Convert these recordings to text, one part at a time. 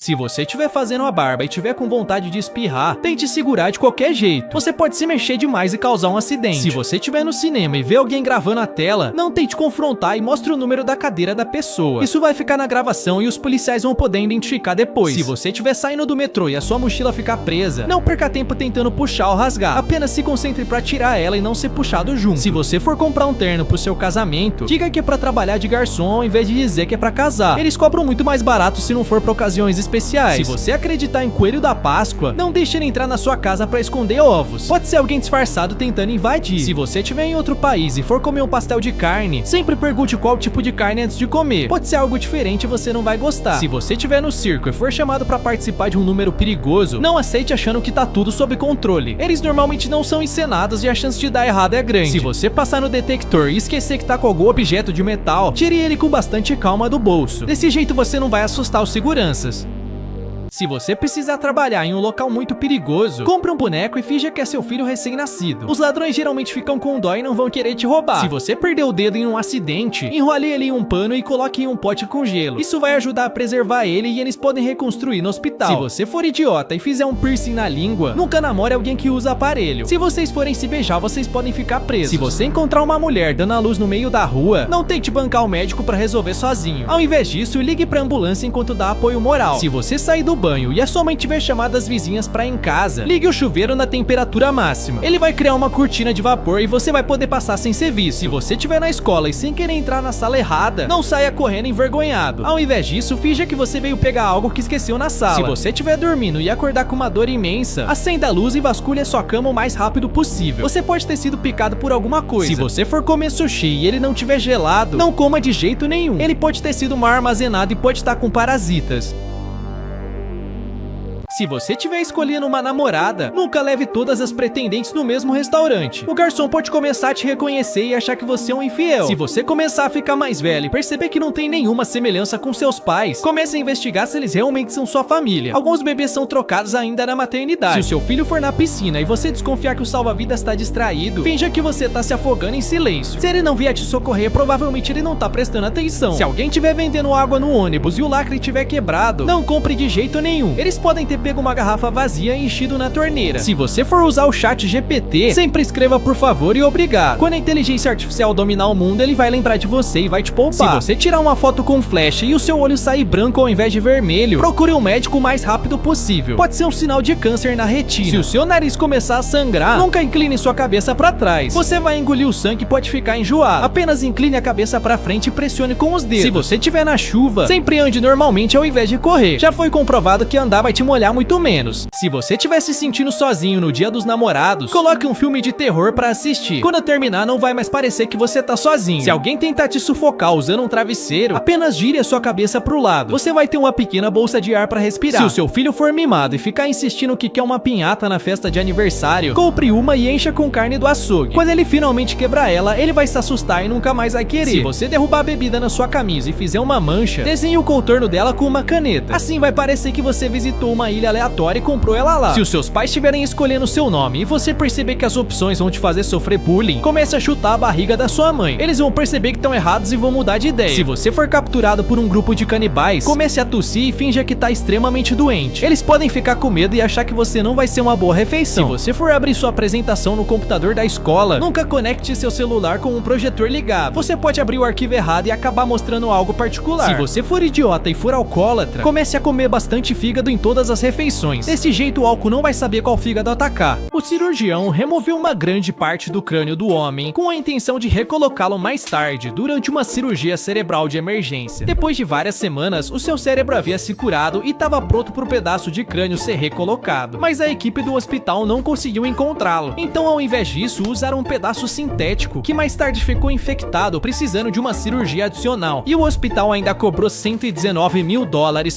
Se você estiver fazendo a barba e tiver com vontade de espirrar, tente segurar de qualquer jeito. Você pode se mexer demais e causar um acidente. Se você estiver no cinema e ver alguém gravando a tela, não tente confrontar e mostre o número da cadeira da pessoa. Isso vai ficar na gravação e os policiais vão poder identificar depois. Se você estiver saindo do metrô e a sua mochila ficar presa, não perca tempo tentando puxar ou rasgar. Apenas se concentre para tirar ela e não ser puxado junto. Se você for comprar um terno pro seu casamento, diga que é para trabalhar de garçom ao invés de dizer que é para casar. Eles cobram muito mais barato se não for para ocasiões especiais. Se você acreditar em coelho da Páscoa, não deixe ele entrar na sua casa para esconder ovos. Pode ser alguém disfarçado tentando invadir. Se você estiver em outro país e for comer um pastel de carne, sempre pergunte qual tipo de carne antes de comer. Pode ser algo diferente e você não vai gostar. Se você estiver no circo e for chamado para participar de um número perigoso, não aceite achando que tá tudo sob controle. Eles normalmente não são encenados e a chance de dar errado é grande. Se você passar no detector e esquecer que tá com algum objeto de metal, tire ele com bastante calma do bolso. Desse jeito você não vai assustar os seguranças. Se você precisar trabalhar em um local muito perigoso, compre um boneco e finja que é seu filho recém-nascido. Os ladrões geralmente ficam com dó e não vão querer te roubar. Se você perdeu o dedo em um acidente, enrole ele em um pano e coloque em um pote com gelo. Isso vai ajudar a preservar ele e eles podem reconstruir no hospital. Se você for idiota e fizer um piercing na língua, nunca namore alguém que usa aparelho. Se vocês forem se beijar, vocês podem ficar presos. Se você encontrar uma mulher dando a luz no meio da rua, não tente bancar o médico pra resolver sozinho. Ao invés disso, ligue pra ambulância enquanto dá apoio moral. Se você sair do banho e a sua mãe tiver chamado as vizinhas pra ir em casa, ligue o chuveiro na temperatura máxima. Ele vai criar uma cortina de vapor e você vai poder passar sem ser visto. Se você estiver na escola e sem querer entrar na sala errada, não saia correndo envergonhado. Ao invés disso, finja que você veio pegar algo que esqueceu na sala. Se você estiver dormindo e acordar com uma dor imensa, acenda a luz e vasculhe a sua cama o mais rápido possível. Você pode ter sido picado por alguma coisa. Se você for comer sushi e ele não tiver gelado, não coma de jeito nenhum. Ele pode ter sido mal armazenado e pode estar com parasitas. Se você estiver escolhendo uma namorada, nunca leve todas as pretendentes no mesmo restaurante. O garçom pode começar a te reconhecer e achar que você é um infiel. Se você começar a ficar mais velho e perceber que não tem nenhuma semelhança com seus pais, comece a investigar se eles realmente são sua família. Alguns bebês são trocados ainda na maternidade. Se o seu filho for na piscina e você desconfiar que o salva-vidas está distraído, finja que você está se afogando em silêncio. Se ele não vier te socorrer, provavelmente ele não está prestando atenção. Se alguém estiver vendendo água no ônibus e o lacre estiver quebrado, não compre de jeito nenhum. Eles podem ter pego uma garrafa vazia e enchido na torneira. Se você for usar o chat GPT, sempre escreva por favor e obrigado. Quando a inteligência artificial dominar o mundo, ele vai lembrar de você e vai te poupar. Se você tirar uma foto com flash e o seu olho sair branco ao invés de vermelho, procure um médico o mais rápido possível. Pode ser um sinal de câncer na retina. Se o seu nariz começar a sangrar, nunca incline sua cabeça para trás. Você vai engolir o sangue e pode ficar enjoado. Apenas incline a cabeça para frente e pressione com os dedos. Se você estiver na chuva, sempre ande normalmente ao invés de correr. Já foi comprovado que andar vai te molhar muito menos. Se você estiver se sentindo sozinho no dia dos namorados, coloque um filme de terror pra assistir. Quando terminar, não vai mais parecer que você tá sozinho. Se alguém tentar te sufocar usando um travesseiro, apenas gire a sua cabeça pro lado. Você vai ter uma pequena bolsa de ar pra respirar. Se o seu filho for mimado e ficar insistindo que quer uma pinhata na festa de aniversário, compre uma e encha com carne do açougue. Quando ele finalmente quebrar ela, ele vai se assustar e nunca mais vai querer. Se você derrubar a bebida na sua camisa e fizer uma mancha, desenhe o contorno dela com uma caneta. Assim vai parecer que você visitou uma ilha aleatória e comprou ela lá. Se os seus pais estiverem escolhendo seu nome e você perceber que as opções vão te fazer sofrer bullying, comece a chutar a barriga da sua mãe. Eles vão perceber que estão errados e vão mudar de ideia. Se você for capturado por um grupo de canibais, comece a tossir e finja que tá extremamente doente. Eles podem ficar com medo e achar que você não vai ser uma boa refeição. Se você for abrir sua apresentação no computador da escola, nunca conecte seu celular com um projetor ligado. Você pode abrir o arquivo errado e acabar mostrando algo particular. Se você for idiota e for alcoólatra, comece a comer bastante fígado em todas as refeições. Desse jeito o álcool não vai saber qual fígado atacar. O cirurgião removeu uma grande parte do crânio do homem com a intenção de recolocá-lo mais tarde durante uma cirurgia cerebral de emergência. Depois de várias semanas, o seu cérebro havia se curado e estava pronto para o pedaço de crânio ser recolocado. Mas a equipe do hospital não conseguiu encontrá-lo. Então, ao invés disso, usaram um pedaço sintético que mais tarde ficou infectado, precisando de uma cirurgia adicional. E o hospital ainda cobrou $119 mil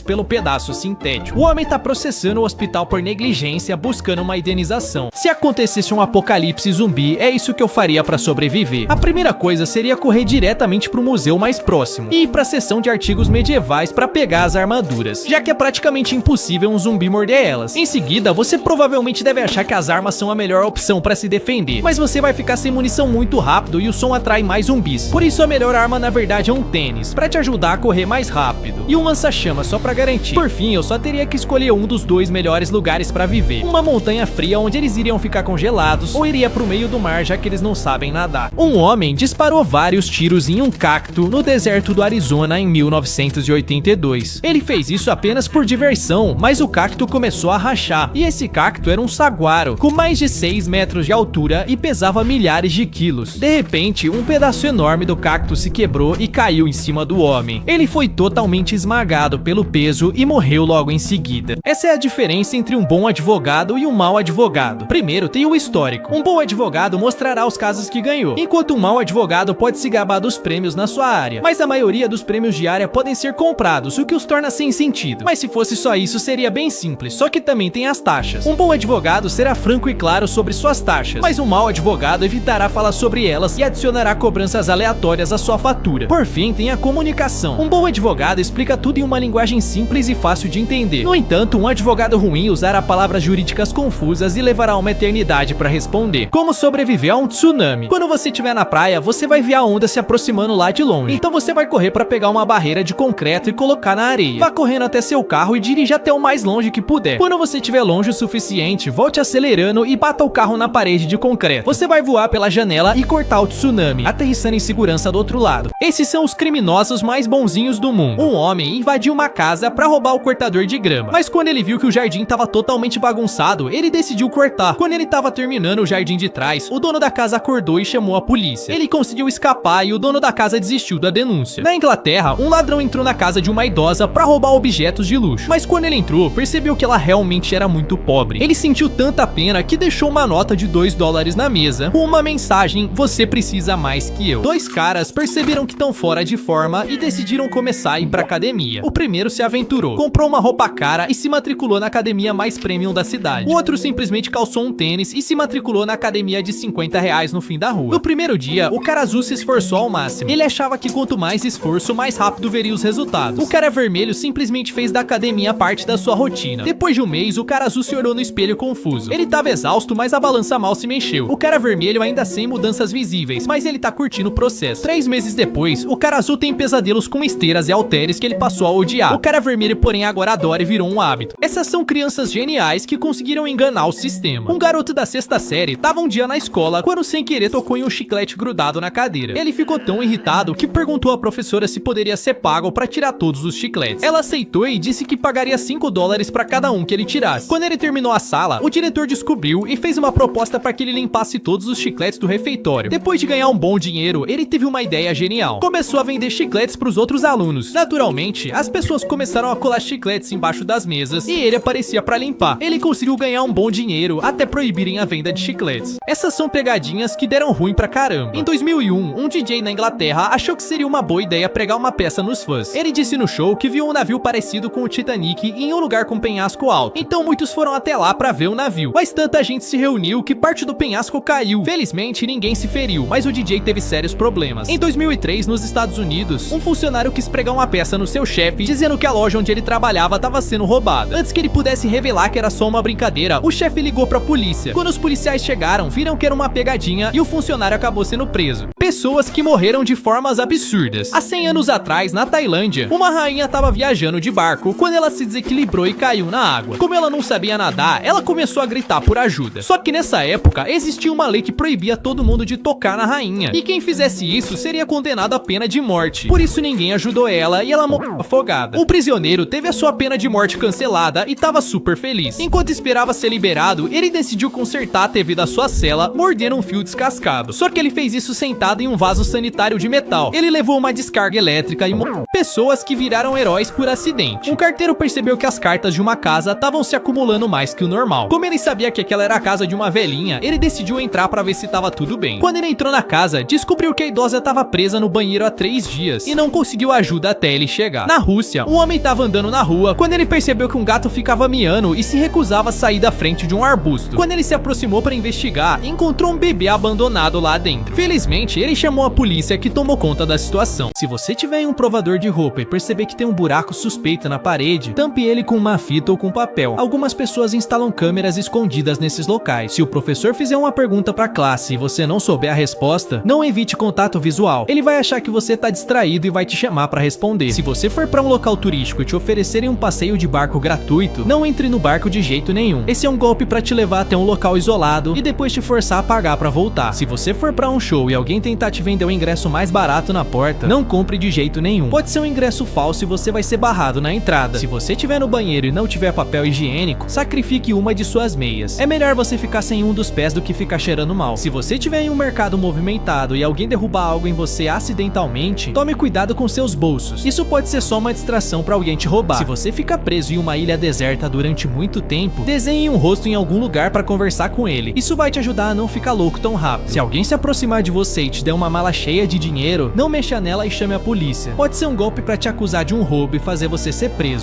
pelo pedaço sintético. O homem está processado processando o hospital por negligência, buscando uma indenização. Se acontecesse um apocalipse zumbi, é isso que eu faria pra sobreviver. A primeira coisa seria correr diretamente pro museu mais próximo e ir pra seção de artigos medievais pra pegar as armaduras, já que é praticamente impossível um zumbi morder elas. Em seguida, você provavelmente deve achar que as armas são a melhor opção pra se defender, mas você vai ficar sem munição muito rápido e o som atrai mais zumbis. Por isso a melhor arma na verdade é um tênis, pra te ajudar a correr mais rápido, e um lança-chama só pra garantir. Por fim, eu só teria que escolher um dos dois melhores lugares pra viver: uma montanha fria onde eles iriam ficar congelados, ou iria pro meio do mar já que eles não sabem nadar. Um homem disparou vários tiros em um cacto no deserto do Arizona em 1982. Ele fez isso apenas por diversão, mas o cacto começou a rachar, e esse cacto era um saguaro, com mais de 6 metros de altura e pesava milhares de quilos. De repente, um pedaço enorme do cacto se quebrou e caiu em cima do homem. Ele foi totalmente esmagado pelo peso e morreu logo em seguida. Essa é a diferença entre um bom advogado e um mau advogado. Primeiro tem o histórico. Um bom advogado mostrará os casos que ganhou, enquanto um mau advogado pode se gabar dos prêmios na sua área, mas a maioria dos prêmios de área podem ser comprados, o que os torna sem sentido. Mas se fosse só isso, seria bem simples, só que também tem as taxas. Um bom advogado será franco e claro sobre suas taxas, mas um mau advogado evitará falar sobre elas e adicionará cobranças aleatórias à sua fatura. Por fim, tem a comunicação. Um bom advogado explica tudo em uma linguagem simples e fácil de entender. No entanto, um advogado ruim usará palavras jurídicas confusas e levará uma eternidade para responder. Como sobreviver a um tsunami? Quando você estiver na praia, você vai ver a onda se aproximando lá de longe. Então você vai correr para pegar uma barreira de concreto e colocar na areia. Vá correndo até seu carro e dirija até o mais longe que puder. Quando você estiver longe o suficiente, volte acelerando e bata o carro na parede de concreto. Você vai voar pela janela e cortar o tsunami, aterrissando em segurança do outro lado. Esses são os criminosos mais bonzinhos do mundo. Um homem invadiu uma casa para roubar o cortador de grama, mas quando ele viu que o jardim estava totalmente bagunçado, ele decidiu cortar. Quando ele estava terminando o jardim de trás, o dono da casa acordou e chamou a polícia. Ele conseguiu escapar e o dono da casa desistiu da denúncia. Na Inglaterra, um ladrão entrou na casa de uma idosa para roubar objetos de luxo, mas quando ele entrou, percebeu que ela realmente era muito pobre. Ele sentiu tanta pena que deixou uma nota de $2 na mesa com uma mensagem: "Você precisa mais que eu". Dois caras perceberam que estão fora de forma e decidiram começar a ir pra academia. O primeiro se aventurou, comprou uma roupa cara e se matriculou na academia mais premium da cidade. O outro simplesmente calçou um tênis e se matriculou na academia de R$50 no fim da rua. No primeiro dia, o cara azul se esforçou ao máximo. Ele achava que quanto mais esforço, mais rápido veria os resultados. O cara vermelho simplesmente fez da academia parte da sua rotina. Depois de um mês, o cara azul se olhou no espelho confuso. Ele tava exausto, mas a balança mal se mexeu. O cara vermelho ainda sem mudanças visíveis, mas ele tá curtindo o processo. 3 meses depois, o cara azul tem pesadelos com esteiras e halteres que ele passou a odiar. O cara vermelho, porém, agora adora e virou um hábito. Essas são crianças geniais que conseguiram enganar o sistema. Um garoto da 6ª série tava um dia na escola quando sem querer tocou em um chiclete grudado na cadeira. Ele ficou tão irritado que perguntou à professora se poderia ser pago pra tirar todos os chicletes. Ela aceitou e disse que pagaria $5 pra cada um que ele tirasse. Quando ele terminou a sala, o diretor descobriu e fez uma proposta para que ele limpasse todos os chicletes do refeitório. Depois de ganhar um bom dinheiro, ele teve uma ideia genial. Começou a vender chicletes pros outros alunos. Naturalmente, as pessoas começaram a colar chicletes embaixo das mesas e ele aparecia para limpar. Ele conseguiu ganhar um bom dinheiro até proibirem a venda de chicletes. Essas são pegadinhas que deram ruim pra caramba. Em 2001, um DJ na Inglaterra achou que seria uma boa ideia pregar uma peça nos fãs. Ele disse no show que viu um navio parecido com o Titanic em um lugar com penhasco alto. Então muitos foram até lá pra ver o navio. Mas tanta gente se reuniu que parte do penhasco caiu. Felizmente ninguém se feriu, mas o DJ teve sérios problemas. Em 2003, nos Estados Unidos, um funcionário quis pregar uma peça no seu chefe, dizendo que a loja onde ele trabalhava estava sendo roubada. Antes que ele pudesse revelar que era só uma brincadeira, o chefe ligou pra polícia. Quando os policiais chegaram, viram que era uma pegadinha e o funcionário acabou sendo preso. Pessoas que morreram de formas absurdas. Há 100 anos atrás, na Tailândia, uma rainha estava viajando de barco quando ela se desequilibrou e caiu na água. Como ela não sabia nadar, ela começou a gritar por ajuda. Só que nessa época, existia uma lei que proibia todo mundo de tocar na rainha. E quem fizesse isso seria condenado à pena de morte. Por isso ninguém ajudou ela e ela morreu afogada. O prisioneiro teve a sua pena de morte cancelada e estava super feliz. Enquanto esperava ser liberado, ele decidiu consertar a TV da sua cela, mordendo um fio descascado. Só que ele fez isso sentado enrolado em um vaso sanitário de metal. Ele levou uma descarga elétrica e pessoas que viraram heróis por acidente. Um carteiro percebeu que as cartas de uma casa estavam se acumulando mais que o normal. Como ele sabia que aquela era a casa de uma velhinha, ele decidiu entrar pra ver se tava tudo bem. Quando ele entrou na casa, descobriu que a idosa tava presa no banheiro há 3 dias e não conseguiu ajuda até ele chegar. Na Rússia, um homem tava andando na rua quando ele percebeu que um gato ficava miando e se recusava a sair da frente de um arbusto. Quando ele se aproximou para investigar, encontrou um bebê abandonado lá dentro. Felizmente, ele chamou a polícia, que tomou conta da situação. Se você tiver em um provador de roupa e perceber que tem um buraco suspeito na parede, tampe ele com uma fita ou com papel. Algumas pessoas instalam câmeras escondidas nesses locais. Se o professor fizer uma pergunta para a classe e você não souber a resposta, não evite contato visual. Ele vai achar que você tá distraído e vai te chamar para responder. Se você for para um local turístico e te oferecerem um passeio de barco gratuito, não entre no barco de jeito nenhum. Esse é um golpe para te levar até um local isolado e depois te forçar a pagar para voltar. Se você for para um show e alguém tentar te vender o ingresso mais barato na porta, não compre de jeito nenhum. Pode ser um ingresso falso e você vai ser barrado na entrada. Se você estiver no banheiro e não tiver papel higiênico, sacrifique uma de suas meias. É melhor você ficar sem um dos pés do que ficar cheirando mal. Se você estiver em um mercado movimentado e alguém derrubar algo em você acidentalmente, tome cuidado com seus bolsos. Isso pode ser só uma distração para alguém te roubar. Se você fica preso em uma ilha deserta durante muito tempo, desenhe um rosto em algum lugar para conversar com ele. Isso vai te ajudar a não ficar louco tão rápido. Se alguém se aproximar de você e te der uma mala cheia de dinheiro, não mexa nela e chame a polícia. Pode ser um golpe para te acusar de um roubo e fazer você ser preso.